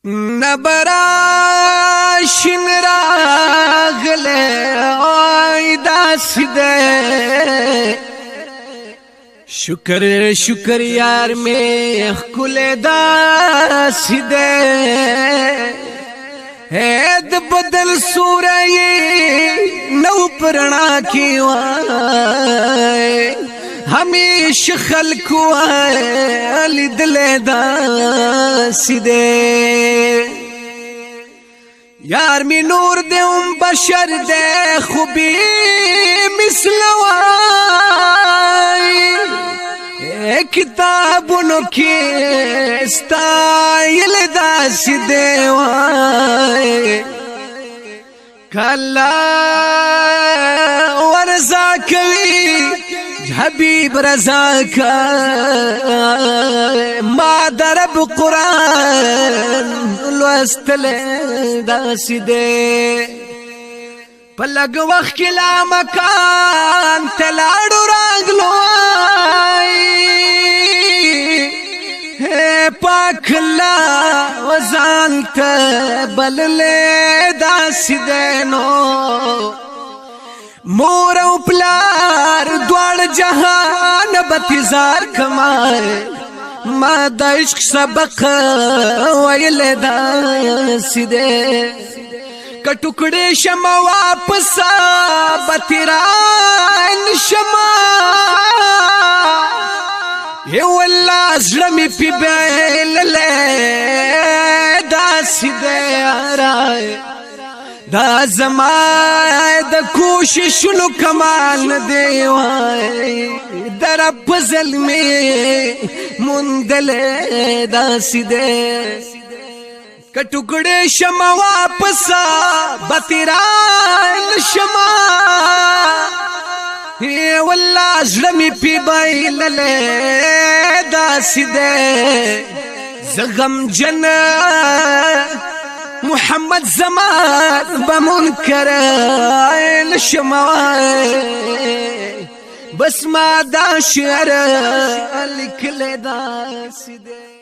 نبراشن راغله آی داسی ده شکر یار میں خکل داسی ده اید بدل سوره نو پرنا کی وای ہمیش خلقو علی دل داسی دے یار می نور دے بشر دے خوبی مثل وائی کتابونو کی استایل داسی دے وائی کلا ورزا کوي حبیب رضا کا ما درب قرآن لوستل داسی دے پلگ وقت کلا مکان تلاڑو راگلو ہے پاک اللہ وزانت بللے داسی دے نو مور او پلار دوار جہان بتزار کمائے ما دا عشق سبق ویل داسی دے کٹکڑے شما واپسا بتران شما یہ واللہ زرمی پی بیل لے داسی دے آرائے دا زمان دا کوششنو کمال دے وائی در پزل میں مندل داسی دے کٹکڑے شما واپسا بطران شما واللہ زلمی پی بائل لے داسی دے زغم جن محمد زمان بمنکر لشماء بس ما دا شعر لکل داسی دے